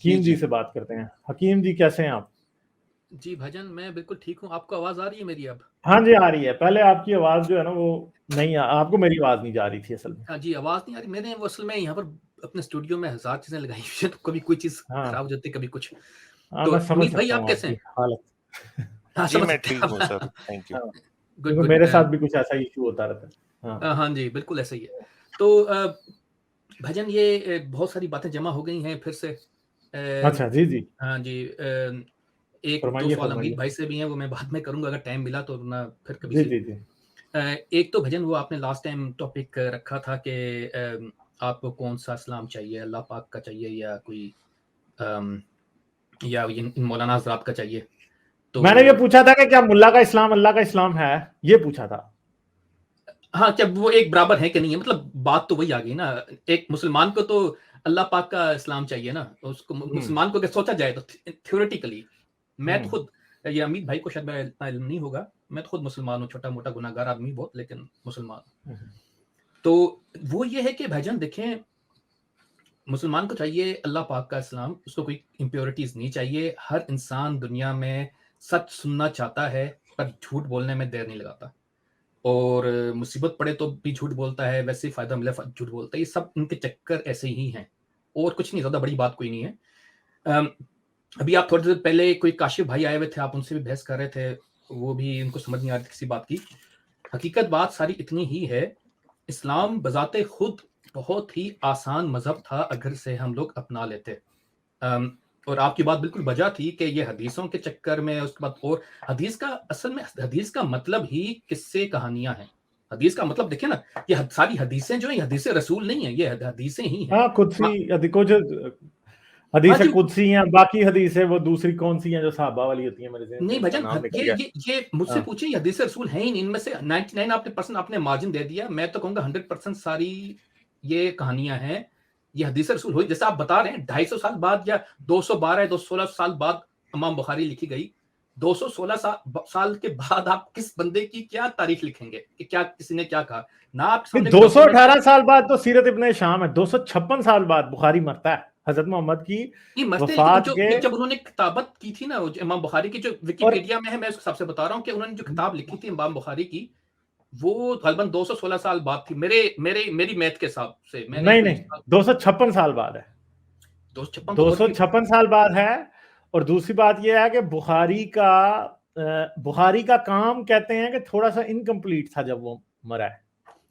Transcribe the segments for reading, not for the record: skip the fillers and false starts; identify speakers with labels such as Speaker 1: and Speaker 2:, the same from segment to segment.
Speaker 1: हकीम जी से बात करते हैं। हकीम जी कैसे हैं आप?
Speaker 2: जी भाईजान, मैं बिल्कुल ठीक हूँ। आपको आवाज आ रही है मेरी अब?
Speaker 1: हाँ जी, आ रही है। पहले आपकी आवाज जो है ना वो नहीं आपको मेरी आवाज नहीं जा रही थी असल में।
Speaker 2: हाँ जी, आवाज नहीं आ रही। मैंने वो असल में यहाँ पर अपने स्टूडियो में हजार चीजें लगाई हुई है, तो कभी कोई चीज
Speaker 1: हाँ
Speaker 2: खराब हो जाती है, कभी कुछ।
Speaker 1: हाँ,
Speaker 2: तो
Speaker 1: मैं समझ
Speaker 2: अमित भाई,
Speaker 1: सकता
Speaker 2: आप
Speaker 1: हूँ
Speaker 2: कैसे
Speaker 1: आपकी
Speaker 2: हैं?
Speaker 1: हालत।
Speaker 2: हाँ,
Speaker 3: जी,
Speaker 2: समझ
Speaker 3: मैं
Speaker 2: सकते
Speaker 3: ठीक
Speaker 2: हैं
Speaker 3: हूँ सर,
Speaker 2: आप।
Speaker 3: Thank you.
Speaker 1: हाँ,
Speaker 2: गुड
Speaker 1: क्योंकि
Speaker 2: गुड।
Speaker 1: मेरे साथ भी कुछ ऐसा इशू होता रहता है। हाँ
Speaker 2: हाँ जी, बिल्कुल ऐसा ही है। तो भाईजान, ये बहुत सारी बातें जमा हो गई हैं फिर से।
Speaker 1: अच्छा, जी जी,
Speaker 2: हाँ जी। एक दो
Speaker 1: फरमाइए
Speaker 2: सवाल अमित
Speaker 1: फरमाइए।
Speaker 2: भाई से भी हैं, वो मैं बाद में करूंगा अगर टाइम मिला तो, ना फिर कभी
Speaker 1: जी
Speaker 2: से।
Speaker 1: जी जी।
Speaker 2: एक तो भजन, वो आपने लास्ट टाइम टॉपिक रखा था कि आपको कौन सा इस्लाम चाहिए, अल्लाह पाक का चाहिए या कोई अम, या इन मौलाना हज़रात का चाहिए। तो
Speaker 1: मैंने ये पूछा था कि क्या मुल्ला का इस्लाम अल्लाह का इस्लाम है, ये पूछा था।
Speaker 2: हाँ, क्या वो एक बराबर है कि नहीं है? मतलब बात तो वही आ गई ना। एक मुसलमान को तो अल्लाह पाक का इस्लाम चाहिए ना। उसको मुसलमान को अगर सोचा जाए तो थ्योरेटिकली, मैं तो
Speaker 1: हम्म
Speaker 2: खुद, ये अमित भाई को शायद इतना इल्म नहीं होगा, मैं तो खुद मुसलमान हूँ, छोटा मोटा गुनाहगार आदमी बहुत, लेकिन मुसलमान हूँ।
Speaker 1: हम्म
Speaker 2: तो वो ये है कि भाईजान देखें, मुसलमान को चाहिए अल्लाह पाक का इस्लाम, उसको कोई इम्प्योरिटीज नहीं चाहिए। हर इंसान दुनिया में सच सुनना चाहता है, पर झूठ बोलने में देर नहीं लगाता। और मुसीबत पड़े तो भी झूठ बोलता है, वैसे ही फायदा मिले झूठ बोलता है। ये सब इनके चक्कर ऐसे ही हैं, और कुछ नहीं, ज्यादा बड़ी बात कोई नहीं है। अम, अभी आप थोड़ी देर पहले कोई काशिफ भाई आए हुए थे, आप उनसे भी बहस कर रहे थे, वो भी उनको समझ नहीं आ रही थी किसी बात की। हकीकत बात सारी इतनी ही है, इस्लाम बजाते खुद बहुत ही आसान मजहब था अगर से हम लोग अपना लेते। और आपकी बात बिल्कुल बजा थी कि ये हदीसों के चक्कर में, उसके बाद और हदीस का, असल में हदीस का मतलब ही किस्से कहानियां हैं। हदीस का मतलब देखिए ना, ये सारी हदीसें जो है, ये हदीसें रसूल नहीं है, ये हदीसें ही हैं।
Speaker 1: हाँ, कुदसी कुछ
Speaker 2: हाँ
Speaker 1: हदीस
Speaker 2: जी।
Speaker 1: कुदसी हैं, बाकी हदीस है वो दूसरी कौन सी हैं जो सहाबा वाली होती हैं, मेरे ज़हन से
Speaker 2: नहीं
Speaker 1: उनका
Speaker 2: भजन,
Speaker 1: नाम निकल गया।
Speaker 2: ये मुझसे
Speaker 1: हाँ
Speaker 2: पूछे, ये हदीस रसूल है ही नहीं। इनमें से 99 आपने परसेंट आपने मार्जिन दे दिया। मैं तो कहूंगा 100% सारी ये कहानियां हैं, ये हदीस रसूल हुई। जैसे आप बता रहे हैं 250 साल बाद या 212 या 216 साल बाद इमाम बुखारी लिखी गई। 216 साल के बाद आप किस बंदे की क्या तारीख लिखेंगे कि क्या किसी ने क्या कहा? ना आपके सामने कोई डॉक्यूमेंट है।
Speaker 1: 218 साल बाद तो सीरत इब्ने शाम है। 256 साल बाद बुखारी मरता है हजरत मोहम्मद की
Speaker 2: नहीं मरते, लेकिन
Speaker 1: वफात
Speaker 2: जो
Speaker 1: के।
Speaker 2: जब उन्होंने किताबत की थी ना, वो जो इमाम बुखारी की, जो
Speaker 1: और
Speaker 2: विकिपीडिया में है, मैं उस हिसाब से बता रहा हूँ कि उन्होंने जो किताब लिखी थी इमाम बुखारी की, वो तकरीबन 216 साल बाद थी, मेरे मेरे मेरी मैथ के हिसाब से। मैंने
Speaker 1: नहीं
Speaker 2: कोई
Speaker 1: नहीं, 256 साल बाद है।
Speaker 2: 256 तो और भी।
Speaker 1: 256 साल बाद है। और दूसरी बात यह है कि बुखारी का काम कहते हैं कि थोड़ा सा इनकम्प्लीट था जब वो मरा है।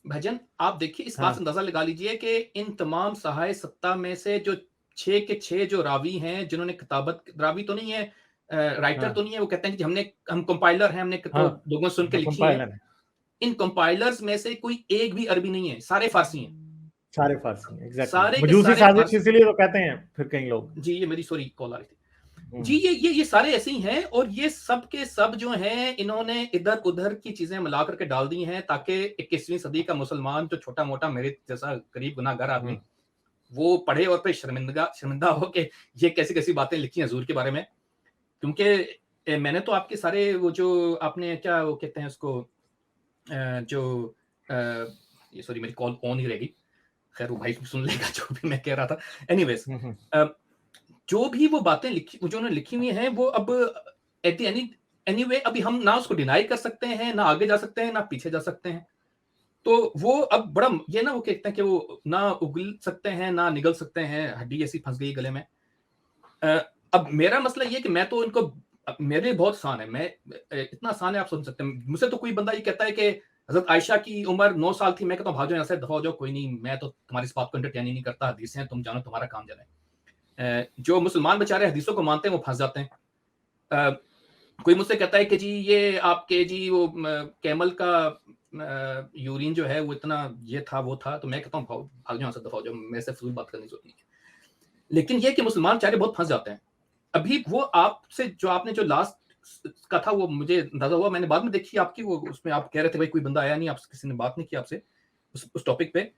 Speaker 2: भजन, आप देखिए, इस बात से
Speaker 1: हाँ
Speaker 2: अंदाजा लगा लीजिए कि इन तमाम सहाय सत्ता में से जो 6 के 6 जो रावी हैं, जिन्होंने किताबत, रावी तो नहीं है, राइटर तो
Speaker 1: हाँ
Speaker 2: नहीं है, वो कहते हैं कि हम कंपाइलर हैं, हमने तो
Speaker 1: हाँ
Speaker 2: लोगों से सुन के
Speaker 1: हाँ,
Speaker 2: लिखी हैं।
Speaker 1: कंपाइलर है।
Speaker 2: इन कंपाइलर्स में से कोई एक भी अरबी नहीं है, सारे फारसी हैं।
Speaker 1: सारे फारसी हैं, एग्जैक्टली।
Speaker 2: सारे के
Speaker 1: मजूसी
Speaker 2: सारे
Speaker 1: साजिश
Speaker 2: फारसी।
Speaker 1: इसीलिए तो कहते हैं फिर कई लोग।
Speaker 2: जी, ये मेरी सॉरी कॉल आ रही थी। जी,
Speaker 1: हम्म
Speaker 2: ये सारे ऐसे ही हैं, और ये सब के सब जो हैं, इन्होंने इधर उधर की चीजें मिला करके डाल दी हैं, ताकि 21वीं सदी का मुसलमान, जो छोटा मोटा मेरे जैसा गरीब गुनाहगार आदमी,
Speaker 1: हम्म
Speaker 2: वो पढ़े और फिर शर्मिंदा हो के ये कैसी कैसी बातें लिखी हैं हजूर के बारे में। क्योंकि मैंने तो आपके सारे वो जो आपने क्या वो कहते हैं उसको, जो ये सॉरी मेरी कॉल ऑन ही रहेगी, खैर वो भाई सुन लेगा जो भी मैं कह रहा था। एनीवेज,
Speaker 1: हम्म
Speaker 2: जो भी वो बातें लिखी, जो उन्होंने लिखी हुई हैं, वो अब एट एनीवे अभी हम ना उसको डिनाई कर सकते हैं, ना आगे जा सकते हैं, ना पीछे जा सकते हैं। तो वो अब बड़ा ये ना, वो कहते हैं कि वो ना उगल सकते हैं ना निगल सकते हैं, हड्डी ऐसी फंस गई गले में। अब मेरा मसला ये कि मैं तो इनको, मेरे लिए बहुत आसान है, मैं इतना आसान है आप समझ सकते हैं। मुझसे तो कोई बंदा ये कहता है कि हजरत आयशा की उम्र 9 साल थी, मैं कहता हूँ भागो यहाँ से, दफा हो जाओ, कोई नहीं, मैं तो तुम्हारी इस बात को एंटरटेन ही नहीं करता, हदीसें हैं, तुम जानो, तुम्हारा काम जाने। जो मुसलमान बेचारे हदीसों को मानते हैं वो फंस जाते हैं। अ, कोई मुझसे कहता है कि जी ये आपके जी वो कैमल का यूरिन जो है वो इतना ये था वो था, तो मैं कहता हूँ भाग जाओ, दफा हो जाओ, मेरे से फजूल बात करने की जरूरत नहीं है। लेकिन ये कि मुसलमान बेचारे बहुत फंस जाते हैं। अभी वो आपसे जो आपने जो लास्ट का था, वो मुझे अंदाजा हुआ, मैंने बाद में देखी आपकी वो, उसमें आप कह रहे थे भाई कोई बंदा आया नहीं, आपसे किसी ने बात नहीं की आपसे उस टॉपिक पे।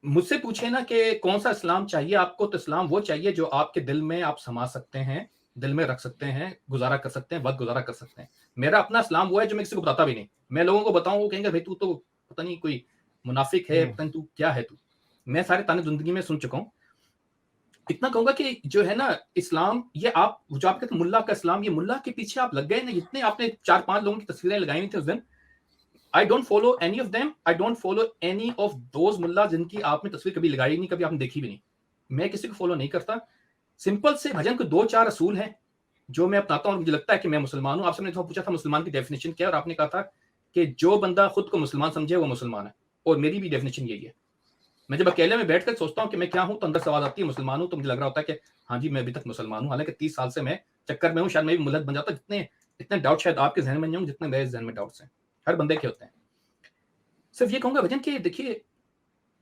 Speaker 2: मुझसे पूछे ना कि कौन सा इस्लाम चाहिए आपको, तो इस्लाम वो चाहिए जो आपके दिल में आप समा सकते हैं, दिल में रख सकते हैं, गुजारा कर सकते हैं, वक्त गुजारा कर सकते हैं। मेरा अपना इस्लाम वो है जो मैं किसी को बताता भी नहीं। मैं लोगों को बताऊं, वो कहेंगे भाई तू तो पता नहीं कोई मुनाफिक है,
Speaker 1: हम्म
Speaker 2: पता नहीं तू क्या है तू। मैं सारे ताने जिंदगी में सुन चुका हूं। इतना कहूंगा कि जो है ना इस्लाम, ये आप जो आप कहते हैं मुल्ला का इस्लाम, ये मुल्ला के पीछे आप लग गए ना, जितने आपने 4-5 लोगों की तस्वीरें लगाई हुई थी उस दिन, I don't follow any of them, I don't follow any of those मुल्ला जिनकी आपने तस्वीर कभी लगाई नहीं, कभी आपने देखी भी नहीं। मैं किसी को फॉलो नहीं करता। सिंपल से भजन को 2-4 असूल हैं जो मैं अपनाता हूँ, मुझे लगता है कि मैं मुसलमान हूँ। आपसे मैंने पूछा था मुसलमान की डेफिनेशन क्या है, और आपने कहा था कि जो बंदा खुद को मुसलमान समझे वो मुसलमान है, और मेरी भी डेफिनेशन यही है। मैं जब अकेले में बैठकर सोचता हूँ कि मैं क्या हूँ, तो अंदर से आवाज आती है मुसलमान हूँ, तो मुझे लग रहा होता है कि हाँ जी मैं अभी तक मुसलमान हूँ, हालांकि 30 साल से मैं चक्कर में हूँ, शायद मैं भी मुल्हद बन जाता। जितने इतने डाउट शायद आपके जहन में नहीं होंगे जितने मेरे जहन में डाउट्स हैं, हर बंदे के होते हैं। सिर्फ ये कहूंगा भजन कि देखिए,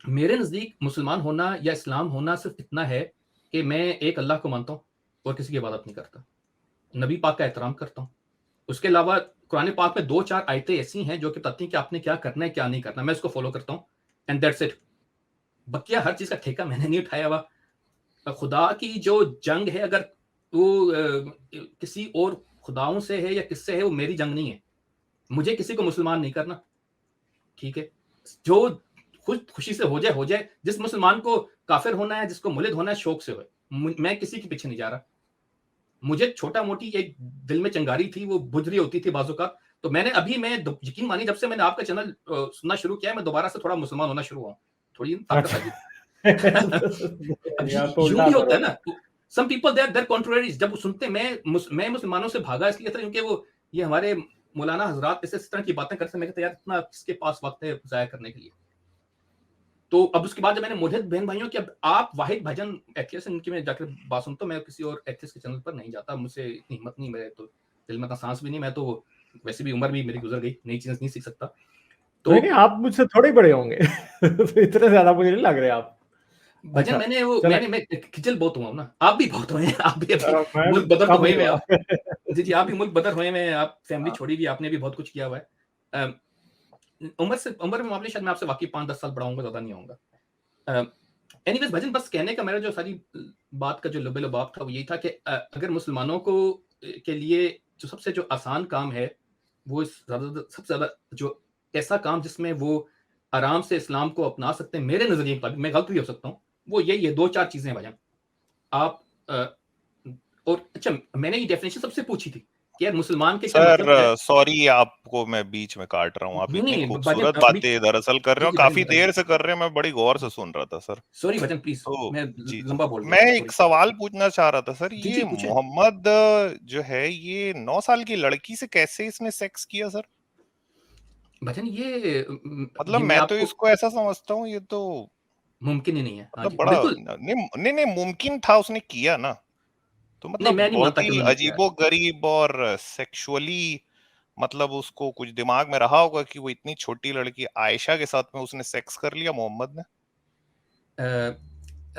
Speaker 2: मेरे नजदीक मुसलमान होना या इस्लाम होना सिर्फ इतना है कि मैं एक अल्लाह को मानता हूँ और किसी की इबादत नहीं करता, नबी पाक का एहतराम करता हूँ। उसके अलावा कुरान पाक में 2-4 आयतें ऐसी हैं जो कि बताती हैं कि आपने क्या करना है क्या नहीं करना, मैं उसको फॉलो करता हूँ, एंड दैट्स इट। बकिया हर चीज का ठेका मैंने नहीं उठाया हुआ। खुदा की जो जंग है, अगर वो किसी और खुदाओं से है या किससे है, वो मेरी जंग नहीं है। मुझे किसी को मुसलमान नहीं करना, ठीक है? जो खुद खुशी से हो जाए। जिस मुसलमान को काफिर होना है, जिसको मुलिद होना है, शौक से होए। मैं किसी के पीछे नहीं जा रहा। मुझे छोटा मोटी एक दिल में चिंगारी थी, वो बुझ रही होती थी बाजू का, तो मैंने अभी मैं यकीन मानिए जब से मैंने आपका चैनल सुनना शुरू किया है, मैं दोबारा से थोड़ा मुसलमान होना शुरू हुआ, थोड़ी ताकत आ गई।
Speaker 1: यार
Speaker 2: अभी
Speaker 1: तो
Speaker 2: यूं
Speaker 1: उल्टा
Speaker 2: भी
Speaker 1: असर
Speaker 2: होता है
Speaker 1: होता
Speaker 2: ना, सम पीपल देयर कॉन्ट्रोवर्सीज, जब सुनते मैं मुसलमानों से भागा इसलिए था क्योंकि वो ये हमारे मौलाना हजरात इस तरह की बातें करते, मैं कहता यार इतना किसके पास वक्त है जाया करने के लिए। तो अब उसके बाद जब मैंने मुल्हिद बहन भाइयों कि अब आप वाहिद भजन एथियस्ट इनकी मैं जाकर बात सुनता हूँ, मैं किसी और एथियस्ट के चैनल पर नहीं जाता, मुझसे इतनी हिम्मत नहीं, मेरे तो दिल में इतना सांस भी नहीं, मैं तो वैसे भी उम्र भी मेरी गुजर गई, नई चीजें नहीं सीख सकता। तो
Speaker 1: नहीं, आप मुझसे थोड़े बड़े होंगे। तो इतने ज्यादा मुझे नहीं लग रहे आप।
Speaker 2: भजन
Speaker 1: अच्छा, चलें।
Speaker 2: मैं खिचल बहुत हुआ हूँ ना, आप भी बहुत हुए हैं, आप भी अभी
Speaker 1: मैं
Speaker 2: मुल्क बदर तो
Speaker 1: कम
Speaker 2: हुए
Speaker 1: नहीं
Speaker 2: हुए
Speaker 1: हुआ।
Speaker 2: आप। जी आप भी मुल्क बदर हुए हैं, आप फैमिली
Speaker 1: हाँ।
Speaker 2: छोड़ी भी, आपने भी बहुत कुछ किया हुआ है। उम्र में मामले शायद मैं आपसे वाकई 5-10 साल बड़ा हूँ, ज्यादा नहीं होऊंगा। एनीवेज भजन, बस कहने का मेरा जो सारी बात का जो लबे-लबाब था वो यही था कि अगर मुसलमानों को के लिए जो सबसे जो आसान काम है, वो सबसे ज़्यादा जो ऐसा काम जिसमें वो आराम से इस्लाम को अपना सकते हैं, मेरे नज़रिए के मुताबिक, मैं गलत भी हो सकता हूँ, वो यही है, 2-4 चीज़ें हैं भजन। आप और अच्छा, मैंने ये डेफिनेशन सबसे पूछी थी कि यार मुसलमान के क्या
Speaker 3: सर
Speaker 2: मतलब है?
Speaker 3: सॉरी आपको मैं बीच में काट रहा हूँ, आप
Speaker 2: नहीं,
Speaker 3: इतनी
Speaker 2: नहीं भजन
Speaker 3: खूबसूरत
Speaker 2: अभी
Speaker 3: बातें दरअसल कर रहे
Speaker 2: जी,
Speaker 3: हो,
Speaker 2: जी भजन
Speaker 3: काफी
Speaker 2: बताइए।
Speaker 3: देर से कर रहे हैं, मैं बड़ी गौर से सुन रहा था सर।
Speaker 2: सॉरी भजन प्लीज़,
Speaker 3: तो
Speaker 2: मैं
Speaker 3: जी जी,
Speaker 2: लंबा बोल
Speaker 3: मैं
Speaker 2: गया,
Speaker 3: एक
Speaker 2: सॉरी।
Speaker 3: सवाल पूछना चाह रहा था सर,
Speaker 2: जी,
Speaker 3: ये
Speaker 2: जी पूछें।
Speaker 3: मोहम्मद जो है ये 9 साल की लड़की से कैसे इसने सेक्स किया सर?
Speaker 2: भजन
Speaker 3: मतलब
Speaker 2: ये मैं
Speaker 3: मैं तो
Speaker 2: आपको
Speaker 3: इसको ऐसा समझता हूँ, ये तो
Speaker 2: मुमकिन ही नहीं है। हाँ
Speaker 3: मतलब
Speaker 2: जी,
Speaker 3: बड़ा
Speaker 2: बिल्कुल।
Speaker 3: नहीं नहीं नहीं, मुमकिन था, उसने किया ना, तो
Speaker 2: नहीं,
Speaker 3: मतलब
Speaker 2: मैं नहीं
Speaker 3: बहुत
Speaker 2: मानता कि
Speaker 3: ही
Speaker 2: उन्होंने किया है।
Speaker 3: अजीबो गरीब और सेक्सुअली, मतलब उसको कुछ दिमाग में रहा होगा कि वो इतनी छोटी लड़की आयशा के साथ में उसने सेक्स कर लिया मोहम्मद ने।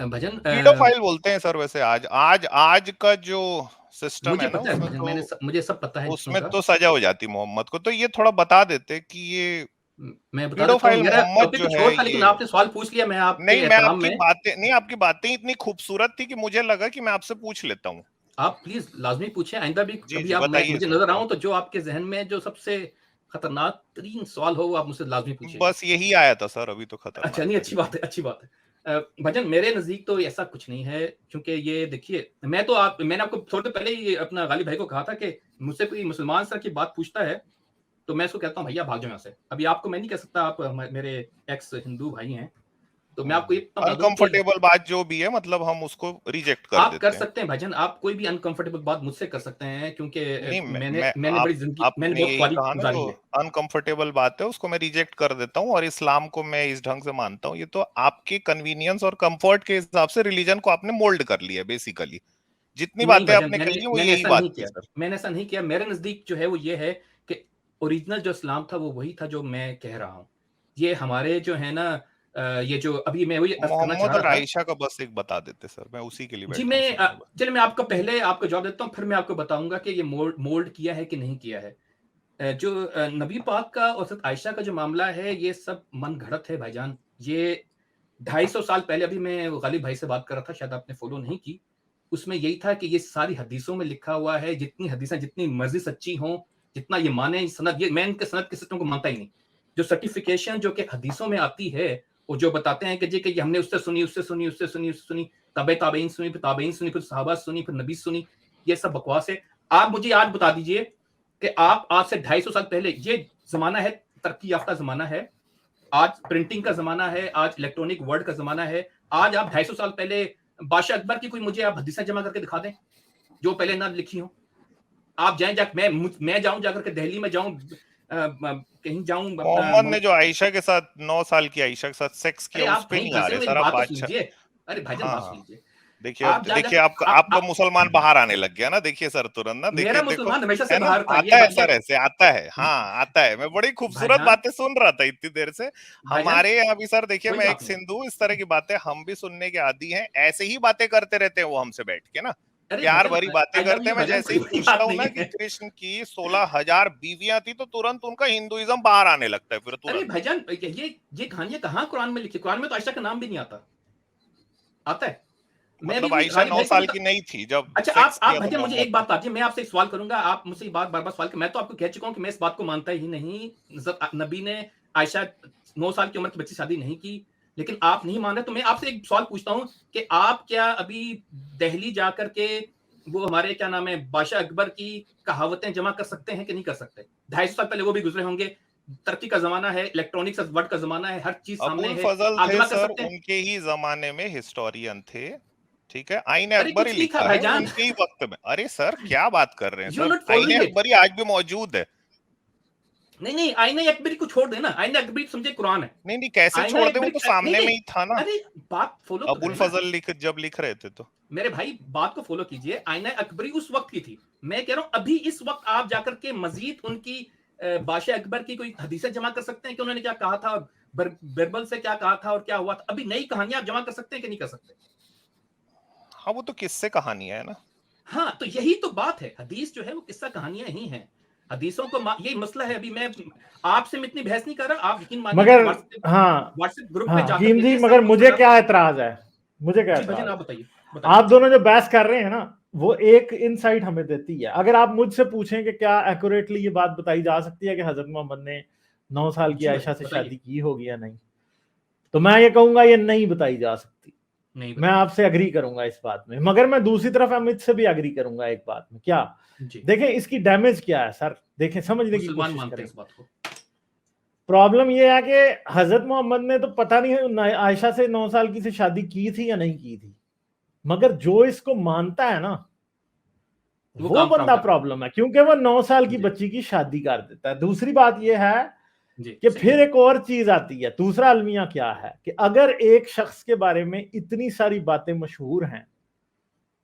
Speaker 2: भजन
Speaker 3: पीडोफाइल बोलते हैं सर वैसे, आज आज आज का जो सिस्टम
Speaker 2: मुझे
Speaker 3: है ना
Speaker 2: पता है
Speaker 3: उसमें
Speaker 2: भजन,
Speaker 3: तो
Speaker 2: मुझे सब पता है इन चीज़ों
Speaker 3: उसमें
Speaker 2: का।
Speaker 3: तो सजा हो जाती मोहम्मद को, तो ये थोड़ा बता देते कि ये
Speaker 2: मैं बता देता हूँ,
Speaker 3: पीडोफाइल
Speaker 2: मेरा
Speaker 3: मोहम्मद
Speaker 2: टॉपिक
Speaker 3: जो
Speaker 2: कुछ
Speaker 3: है
Speaker 2: और था,
Speaker 3: ये।
Speaker 2: लेकिन आपने सवाल पूछ लिया, मैं आपके
Speaker 3: नहीं, मैं
Speaker 2: एहतराम
Speaker 3: आपकी
Speaker 2: में।
Speaker 3: बातें नहीं, आपकी बातें इतनी खूबसूरत थी कि मुझे लगा कि मैं आपसे पूछ लेता हूँ।
Speaker 2: आप प्लीज़ लाज़मी पूछें, आइंदा भी
Speaker 3: जी
Speaker 2: कभी
Speaker 3: जी,
Speaker 2: आप मैं
Speaker 3: बताइए
Speaker 2: मुझे
Speaker 3: सर
Speaker 2: नज़र
Speaker 3: क्या।
Speaker 2: आऊँ तो जो आपके ज़हन में जो सबसे खतरनाक तरीन सवाल हो, वो आप मुझसे लाज़मी पूछिएगा।
Speaker 3: बस यही आया था सर, अभी तो
Speaker 2: अच्छा,
Speaker 3: खतरनाक
Speaker 2: नहीं अच्छी
Speaker 3: तरीन।
Speaker 2: बात है, अच्छी बात है। भजन मेरे नज़दीक तो ऐसा कुछ नहीं है, क्योंकि ये देखिए, मैंने आपको थोड़ी देर पहले ही अपना गालिब भाई को कहा था कि मुझसे कोई मुसलमान सर की बात पूछता है, तो मैं उसको कहता हूँ भैया भाग जाओ यहाँ से। अभी आपको मैं नहीं कह सकता, आप मेरे एक्स हिंदू भाई हैं, तो मैं आपको ये बता दूँ कि
Speaker 3: अनकंफर्टेबल बात जो भी है, मतलब हम उसको रिजेक्ट कर
Speaker 2: आप कर
Speaker 3: देते हैं।
Speaker 2: सकते हैं भजन, आप कोई भी अनकंफर्टेबल बात मुझसे कर सकते हैं, क्योंकि
Speaker 3: नहीं,
Speaker 2: मैंने
Speaker 3: मैं
Speaker 2: मैंने
Speaker 3: आप
Speaker 2: बड़ी ज़िंदगी, मैंने
Speaker 3: आपने
Speaker 2: बहुत
Speaker 3: यही
Speaker 2: ख्वारी
Speaker 3: कहा ना, जो
Speaker 2: गुज़ारी है।
Speaker 3: अनकंफर्टेबल बात है उसको मैं रिजेक्ट कर देता हूँ, और इस्लाम को मैं इस ढंग से मानता हूँ, ये तो आपके कन्वीनियंस और कंफर्ट के हिसाब से रिलीजन को आपने मोल्ड कर लिया बेसिकली। जितनी
Speaker 2: नहीं
Speaker 3: बातें
Speaker 2: भजन,
Speaker 3: आपने कही है वो
Speaker 2: मैंने
Speaker 3: यही
Speaker 2: ऐसा
Speaker 3: बात
Speaker 2: नहीं
Speaker 3: थी
Speaker 2: किया।
Speaker 3: सर।
Speaker 2: मैंने ऐसा नहीं किया। मेरे नज़दीक जो है वो ये है कि ओरिजिनल जो इस्लाम था वो वही था जो मैं कह रहा हूँ। ये हमारे जो है ना, ये जो अभी मैं वही अर्ज़ करना चाह
Speaker 3: मोहम्मद
Speaker 2: रहा
Speaker 3: और
Speaker 2: था।
Speaker 3: आयशा का बस एक बता देते सर, मैं उसी के लिए
Speaker 2: जी,
Speaker 3: बैठा हूँ सुनने बस।
Speaker 2: चलिए मैं आपको पहले आपको जवाब देता हूँ, फिर मैं आपको बताऊँगा कि ये मोल्ड किया है कि नहीं किया है। जो नबी पाक का और हज़रत आयशा का जो मामला है, ये सब मनगढ़ंत है भाईजान। ये 250 साल पहले, अभी मैं गालिब भाई से बात कर रहा था, शायद आपने फ़ॉलो नहीं की। उसमें यही था कि ये सारी हदीसों में लिखा हुआ है, जितनी हदीसें जितनी मर्ज़ी सच्ची हों, जितना ये सनद, ये मैं इनके सनद के सिस्टम को मानता ही नहीं। जो सर्टिफ़िकेशन जो कि हदीसों में आती है, वो जो बताते हैं कि जी कि हमने उससे सुनी, उससे सुनी, उससे सुनी, उससे सुनी, तबे ताबेइन सुनी, फिर ताबेइन सुनी, फिर सहाबा सुनी, फिर नबी सुनी, ये सब बकवास है। आप मुझे आज बता दीजिए कि आप आज से 250 साल पहले, ये जमाना है तरक्की याफ्ता जमाना है, आज प्रिंटिंग का जमाना है, आज इलेक्ट्रॉनिक वर्ड का जमाना है, आज आप 250 साल पहले बादशाह अकबर की कोई मुझे आप हदीसें जमा करके दिखा दें जो पहले ना लिखी हो। आप जाएं, मैं जाऊं जाकर के दिल्ली में जाऊं, कहीं जाऊं,
Speaker 3: मोहम्मद ने जो आयशा के साथ 9 साल की आयशा के साथ सेक्स किया उस पे नहीं आ रहे सर आप बादशाह।
Speaker 2: अरे भाईजान बात सुनिए,
Speaker 3: देखिए आपका मुसलमान बाहर आने लग गया ना, देखिए सर तुरंत ना, देखिए
Speaker 2: मुसलमान हमेशा से बाहर था,
Speaker 3: आता है सर, ऐसे आता है, हाँ आता है। मैं बड़ी खूबसूरत बातें सुन रहा था इतनी देर से हमारे यहाँ भी सर। देखिए मैं एक सिंधु, इस तरह की बातें हम भी सुनने के आदी हैं, ऐसे ही बातें करते रहते हैं वो हमसे बैठ के ना, प्यार भरी बातें करते हैं। मैं जैसे ही पूछता हूँ ना कि कृष्ण की 16,000 बीवियां थी तो तुरंत उनका हिंदुइज्म बाहर आने लगता है फिर तुरंत।
Speaker 2: अरे भाईजान ये कहानियां कहाँ कुरान में लिखी? कुरान में तो आयशा का नाम भी नहीं आता है।
Speaker 3: मतलब आयशा 9 साल की नहीं थी जब।
Speaker 2: अच्छा आप भाईजान मुझे एक बात बताइए, मैं आपसे एक सवाल करूंगा, आप मुझसे एक बात बार-बार सवाल, मैं तो आपको कह चुका हूं कि मैं इस बात को मानता ही नहीं, नबी ने आयशा 9 साल की उम्र की बच्ची शादी नहीं की, लेकिन आप नहीं मान रहे तो मैं आपसे एक सवाल पूछता हूं कि आप क्या अभी दिल्ली जाकर के वो हमारे क्या नाम है बादशाह अकबर की कहावतें जमा कर सकते हैं कि नहीं कर सकते? 250 साल पहले वो भी गुजरे होंगे, तरक्की का जमाना है, इलेक्ट्रॉनिक्स वर्ड का जमाना है, हर चीज सामने है,
Speaker 3: आप जमा कर सकते हैं। उनके ही जमाने में हिस्टोरियन थे, ठीक है, आईने अकबरी लिखा है उनके ही वक्त में। अरे सर क्या बात कर रहे हैं सर, आईने अकबरी आज भी मौजूद है।
Speaker 2: नहीं आईने अकबरी को छोड़ देना, आईने अकबरी समझे कुरान है।
Speaker 3: नहीं कैसे छोड़ दे, वो तो सामने में ही था ना।
Speaker 2: अरे बात फॉलो,
Speaker 3: अबुल फजल जब लिख रहे थे तो
Speaker 2: मेरे भाई बात को फॉलो कीजिए। आईना अकबरी उस वक्त की थी, मैं कह रहा हूं अभी इस वक्त आप जाकर के मजीद उनकी बादशाह अकबर की कोई हदीसें जमा कर सकते हैं कि उन्होंने क्या कहा था, बिरबल से क्या कहा था और क्या हुआ था। अभी नई कहानियां आप जमा कर सकते हैं कि नहीं कर सकते?
Speaker 3: हाँ वो तो किस्से कहानियां है ना।
Speaker 2: हाँ तो यही तो बात है, हदीस जो है वो किस्सा कहानियां ही हैं। हदीसों को यही मसला है। अभी मैं आपसे इतनी बहस नहीं कर रहा, आप यकीन मानिए,
Speaker 1: मगर हाँ
Speaker 2: व्हाट्सएप ग्रुप पे जाकर
Speaker 1: जी, मगर मुझे क्या एतराज है, मुझे क्या एतराज,
Speaker 2: आप बताइए।
Speaker 1: आप दोनों जो बहस कर रहे हैं ना, वो एक इनसाइट हमें देती है। अगर आप मुझसे पूछें कि क्या एक्यूरेटली ये बात बताई जा सकती है कि हजरत मोहम्मद ने 9 साल की आयशा से शादी की होगी या नहीं, तो मैं ये कहूंगा ये नहीं बताई जा सकती। मैं आपसे अग्री करूंगा इस बात में, मगर मैं दूसरी तरफ अमित से भी अग्री करूंगा एक बात में। क्या देखें इसकी डैमेज क्या है सर, देखें समझने की कोशिश करें। प्रॉब्लम ये है कि हजरत मोहम्मद ने तो पता नहीं आयशा से 9 साल की से शादी की थी या नहीं की थी, मगर जो इसको मानता है ना वो बंदा प्रॉब्लम है, क्योंकि वो 9 साल की बच्ची की शादी कर देता है। दूसरी बात यह है कि फिर एक और चीज आती है, दूसरा अलमिया क्या है कि अगर एक शख्स के बारे में इतनी सारी बातें मशहूर हैं,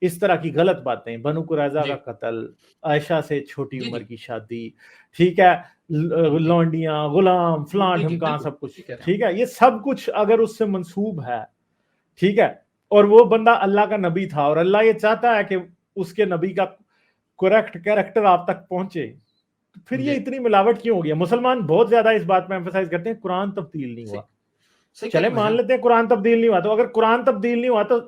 Speaker 1: इस तरह की गलत बातें, बनु कुरैजा का कत्ल, आयशा से छोटी उम्र की शादी, ठीक है, लौंडियां, गुलाम, फलां ढमका सब कुछ, ठीक है, ये सब कुछ अगर उससे मंसूब है, ठीक है, और वो बंदा अल्लाह का नबी था और अल्लाह ये चाहता है कि उसके नबी का करेक्ट कैरेक्टर आप तक पहुंचे, तो फिर ये इतनी मिलावट क्यों हो गया? मुसलमान बहुत ज्यादा इस बात में एम्फसाइज करते हैं कुरान तब्दील नहीं हुआ। चले मान लेते हैं कुरान तब्दील नहीं हुआ, तो अगर कुरान तब्दील नहीं हुआ तो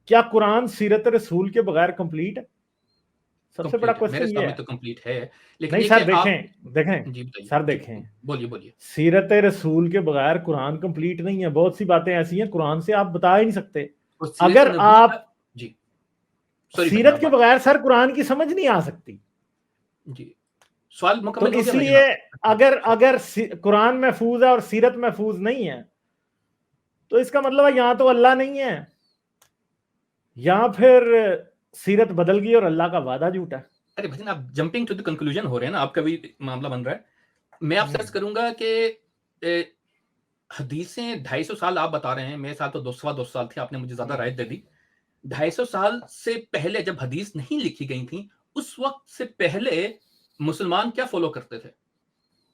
Speaker 1: क्या कुरान सीरत रसूल के बगैर कंप्लीट है? सबसे बड़ा क्वेश्चन ये है।
Speaker 2: तो कंप्लीट है, लेकिन
Speaker 1: नहीं सर देखें सर देखें,
Speaker 2: बोलिए
Speaker 1: सीरत रसूल के बगैर कुरान कंप्लीट नहीं है। बहुत सी बातें ऐसी हैं कुरान से आप बता ही नहीं सकते। अगर आप सीरत के बगैर सर कुरान की समझ नहीं आ सकती
Speaker 2: जी। सवाल
Speaker 1: तो इसलिए अगर कुरान महफूज है और सीरत महफूज नहीं है तो इसका मतलब है यहाँ तो अल्लाह नहीं है, या फिर सीरत बदल गई और अल्लाह का वादा झूठा है।
Speaker 2: अरे भजन आप जंपिंग टू द कंक्लूजन हो रहे हैं ना, आपका भी मामला बन रहा है। मैं आपसे अर्ज करूंगा कि हदीसें 250 साल आप बता रहे हैं, मेरे साथ तो 200 साल थे, आपने मुझे ज्यादा राय दे दी। 250 साल से पहले जब हदीस नहीं लिखी गई थी, उस वक्त से पहले मुसलमान क्या फॉलो करते थे?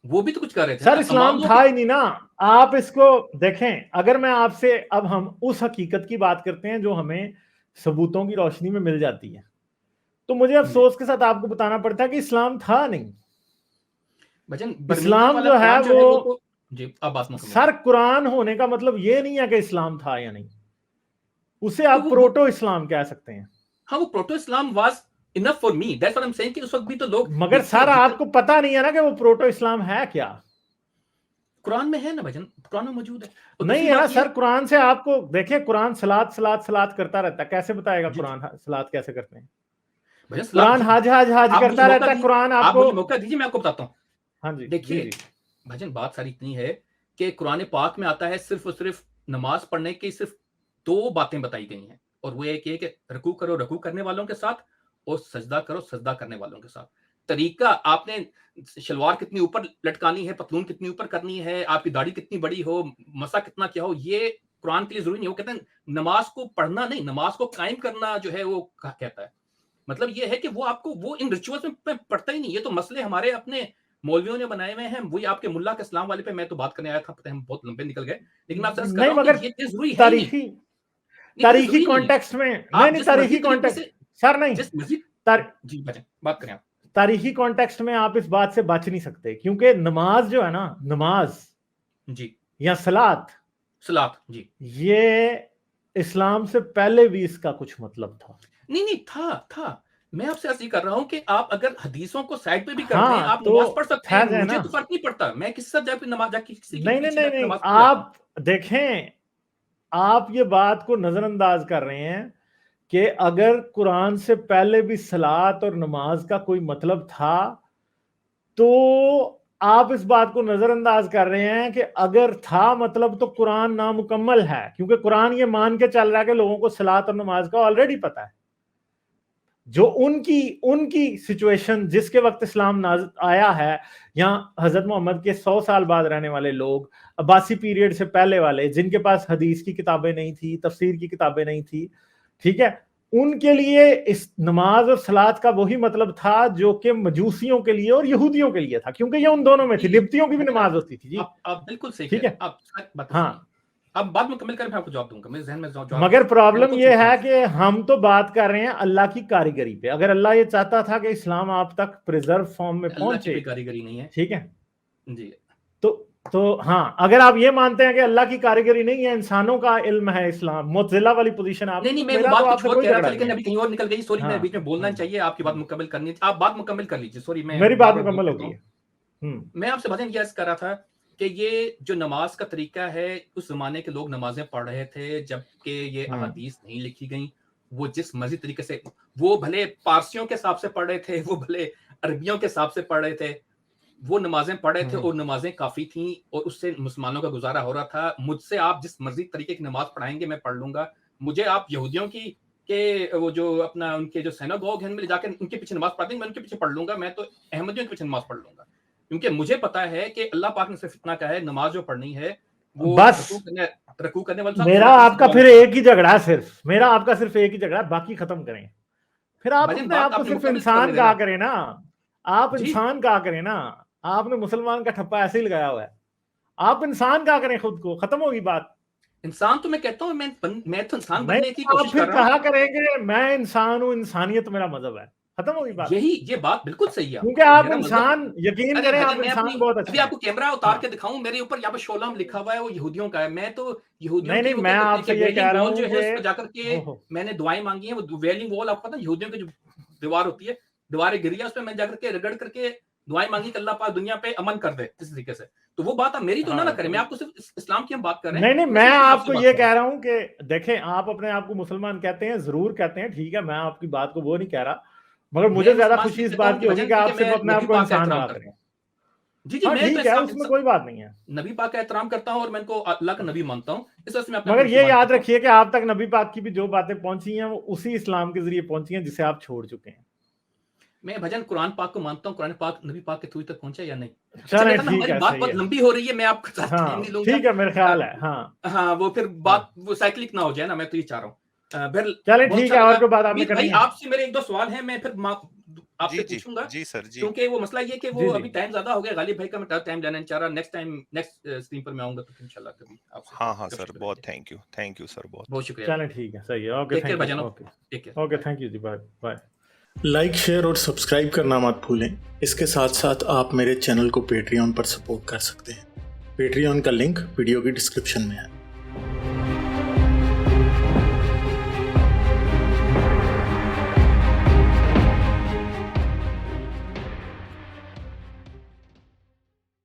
Speaker 2: वो भी तो कुछ कर रहे थे
Speaker 1: सर। इस्लाम था ही नहीं ना। आप इसको देखें, अगर मैं आपसे, अब हम उस हकीकत की बात करते हैं जो हमें सबूतों की रोशनी में मिल जाती है, तो मुझे अफसोस के साथ आपको बताना पड़ता है कि इस्लाम था नहीं। इस्लाम जो है वो
Speaker 2: जी, अब बात
Speaker 1: सर, कुरान होने का मतलब ये नहीं है कि इस्लाम था या नहीं, उसे आप प्रोटो इस्लाम कह सकते हैं।
Speaker 2: हाँ, वो proto Islam was enough for me, that's what I am saying कि उस वक्त भी तो लोग,
Speaker 1: मगर सर आपको पता नहीं है ना कि वो प्रोटो इस्लाम है क्या।
Speaker 2: कुरान में है ना भजन, कुरान में मौजूद है।
Speaker 1: नहीं है ना सर, कुरान से आपको देखिए, कुरान सलात सलात सलात करता रहता है, कैसे बताएगा कुरान सलात कैसे करते हैं? कुरान हाज हाज हाज करता रहता है कुरान।
Speaker 2: आप मुझे मौका दीजिए, मैं आपको बताता हूँ।
Speaker 1: हाँ जी,
Speaker 2: देखिए भजन, बात सारी इतनी है कि कुरान पाक में आता है सिर्फ और सिर्फ नमाज पढ़ने की सिर्फ 2 बातें बताई गई हैं, और वो एक है कि रुकू करो रुकू करने वालों के साथ, और सजदा करो सजदा करने वालों के साथ। तरीका, आपने शलवार कितनी ऊपर लटकानी है, पतलून कितनी ऊपर करनी है, आपकी दाढ़ी कितनी बड़ी हो, मसा कितना क्या हो, ये कुरान के लिए जरूरी नहीं। वो कहते हैं नमाज को पढ़ना नहीं, नमाज को कायम करना जो है वो कहता है। मतलब ये है कि वो आपको वो इन रिचुअल्स में पढ़ता ही नहीं। ये तो मसले हमारे अपने मौलवियों ने बनाए हुए हैं। वही आपके मुल्ला के इस्लाम वाले पे मैं तो बात करने आया था, पता है हम बहुत लंबे निकल गए, लेकिन मैं आपसे अर्ज कर रहा हूं कि ये जरूरी है नहीं।
Speaker 1: तारीखी कॉन्टेक्स्ट में नहीं, तारीखी कॉन्टेक्स्ट सर नहीं,
Speaker 2: जी बात करें आप।
Speaker 1: तारीखी कॉन्टेक्स्ट में आप इस बात से बच नहीं सकते, क्योंकि नमाज जो है ना, नमाज
Speaker 2: जी
Speaker 1: या सलात
Speaker 2: जी,
Speaker 1: ये इस्लाम से पहले भी इसका कुछ मतलब था।
Speaker 2: नहीं था। मैं आपसे ऐसे कर रहा हूं कि आप अगर हदीसों को साइड पे भी कर दें, आप नमाज पढ़ सकते हैं, मुझे तो फर्क नहीं पड़ता। मैं किसी से जाके नमाज जाके किसी की
Speaker 1: नहीं, आप देखें, आप ये बात को नजरअंदाज कर रहे हैं कि अगर कुरान से पहले भी सलात और नमाज का कोई मतलब था, तो आप इस बात को नजरअंदाज कर रहे हैं कि अगर था मतलब तो कुरान नामुकम्मल है, क्योंकि कुरान ये मान के चल रहा है कि लोगों को सलात और नमाज का ऑलरेडी पता है। जो उनकी सिचुएशन, जिसके वक्त इस्लाम आया है, या हजरत मोहम्मद के 100 साल बाद रहने वाले लोग, अब्बासी पीरियड से पहले वाले, जिनके पास हदीस की किताबें नहीं थी, तफसीर की किताबें नहीं थी, ठीक है, उनके लिए इस नमाज और सलात का वही मतलब था जो कि मजूसियों के लिए और यहूदियों के लिए था, क्योंकि ये उन दोनों में थी। लिब्तियों की भी नमाज होती थी जी।
Speaker 2: आप बिल्कुल सही,
Speaker 1: ठीक है,
Speaker 2: आप
Speaker 1: हाँ,
Speaker 2: अब बाद में कमेल करें, मैं आपको जवाब दूंगा, मेरे जहन में जवाब।
Speaker 1: मगर प्रॉब्लम यह है कि हम तो बात कर रहे हैं अल्लाह की कारीगरी पे। अगर अल्लाह ये चाहता था कि इस्लाम आप तक प्रिजर्व फॉर्म में पहुंचे,
Speaker 2: कारीगरी नहीं है,
Speaker 1: ठीक है
Speaker 2: जी,
Speaker 1: तो हाँ, अगर आप ये मानते हैं कि अल्लाह की कारीगरी नहीं है, इंसानों का इल्म है इस्लाम, मुतजिला वाली पोजीशन आप
Speaker 2: नहीं, मैं बात को छोड़ के रहा था, लेकिन अभी कहीं और निकल गई। सॉरी, मैं बीच में बोलना चाहिए, आपकी बात मुकम्मल करनी थी, आप बात मुकम्मल कर लीजिए। सॉरी, मैं
Speaker 1: मेरी बात मुकम्मल होगी।
Speaker 2: मैं आपसे भजन यह कर रहा था कि ये जो नमाज का तरीका है, उस जमाने के लोग नमाजें पढ़ रहे थे जबकि ये अहादीस नहीं लिखी गई। वो जिस मर्जी तरीके से, वो भले पारसियों के हिसाब से पढ़ रहे थे, वो भले अरबियों के हिसाब से पढ़ रहे थे, वो नमाजें पढ़ रहे थे और नमाजें काफी थी और उससे मुसलमानों का गुजारा हो रहा था। मुझसे आप जिस मर्जी तरीके की नमाज पढ़ाएंगे मैं पढ़ लूंगा। मुझे आप यहूदियों की के वो जो अपना उनके जो सिनागोग हैं, में जाकर उनके पीछे नमाज पढ़ देंगे, मैं उनके पीछे पढ़ लूंगा। मैं तो अहमदियों के पीछे नमाज पढ़ लूंगा, क्योंकि मुझे पता है कि अल्लाह पाक ने सिर्फ इतना कहा है, नमाज जो पढ़नी है वो
Speaker 1: बस
Speaker 2: रकू करने वाला।
Speaker 1: मेरा आपका फिर एक ही झगड़ा है, सिर्फ मेरा आपका सिर्फ एक ही झगड़ा है, बाकी खत्म करें। फिर आप अपने आप को सिर्फ इंसान कहा करें ना, आप इंसान कहा करें ना। आपने मुसलमान का ठप्पा ऐसे ही लगाया हुआ है, आप इंसान कहा करें खुद को, खत्म होगी बात।
Speaker 2: इंसान तो मैं कहता हूँ, मैं तो इंसान बनने की कोशिश कर रहा हूँ।
Speaker 1: कहा करेंगे मैं इंसान हूँ, इंसानियत मेरा मजहब है, खत्म होगी बात।
Speaker 2: ये बात बिल्कुल सही है,
Speaker 1: क्योंकि आप इंसान, यकीन करें आप इंसान बहुत अच्छे।
Speaker 2: अभी आपको कैमरा उतार के दिखाऊं, मेरे ऊपर यहाँ पे शोलाम लिखा हुआ है, वो यहूदियों का है। मैं तो यहूदियों
Speaker 1: नहीं, मैं आपसे ये कह रहा हूँ
Speaker 2: जो है उसको जाकर के मैंने दुआएं मांगी है। वो वेलिंग वॉल, आपको पता है यहूदियों की जो दीवार होती है, दीवारें गिरी है, उस पर मैं जाकर के रगड़ करके दुआएं मांगी कि अल्लाह पाक दुनिया पे अमन कर दे इस तरीके से। तो वो बात आप मेरी तो ना करें, मैं आपको सिर्फ इस्लाम की हम बात कर रहे हैं।
Speaker 1: नहीं, मैं आपको ये कह रहा हूँ कि देखें, आप अपने आप को मुसलमान कहते हैं, जरूर कहते हैं, ठीक है, मैं आपकी बात को वो नहीं कह रहा, मगर मुझे ज्यादा खुशी इस बात की होगी कि आप सिर्फ अपने आप को इंसान कहा करें।
Speaker 2: जी, मैं
Speaker 1: ठीक है, उसमें कोई बात नहीं है।
Speaker 2: नबी पाक का एहतराम करता हूँ और मैं इनको अल्लाह का नबी मानता हूँ, इस वजह से मैं
Speaker 1: मगर ये याद रखिए कि आप तक नबी पाक की भी जो बातें पहुंची हैं वो उसी इस्लाम के जरिए पहुंची हैं जिसे आप छोड़ चुके हैं।
Speaker 2: मैं भजन कुरान पाक को मानता हूँ, कुरान पाक नबी पाक के थ्रू तक पहुंचा या नहीं।
Speaker 1: चलें, ठीक है,
Speaker 2: बात बहुत लंबी हो रही है, मैं आपको टाइम नहीं लूंगा।
Speaker 1: ठीक है, मेरा ख्याल है। हाँ,
Speaker 2: वो फिर बात वो साइक्लिक ना हो जाए ना, मैं तो ये चाह रहा हूँ।
Speaker 1: चलें, ठीक है, और कोई बात आपने करनी है?
Speaker 2: आपसे मेरे 1-2 सवाल हैं, मैं फिर आपसे पूछूंगा।
Speaker 3: जी सर, जी।
Speaker 2: क्योंकि वो मसला ये कि वो अभी टाइम ज्यादा हो गया, गालिब भाई का मैं टाइम लेना चाह रहा। नेक्स्ट स्ट्रीम पर मैं आऊंगा तो इंशाल्लाह कभी आपसे।
Speaker 3: हाँ सर, बहुत थैंक यू सर, बहुत
Speaker 2: शुक्रिया।
Speaker 1: चलें, ठीक है, सही है, ओके, थैंक यू जी, बाय।
Speaker 4: लाइक, शेयर और सब्सक्राइब करना मत भूलें। इसके साथ साथ आप मेरे चैनल को पेट्रियन पर सपोर्ट कर सकते हैं। पेट्रियन का लिंक वीडियो की डिस्क्रिप्शन में है।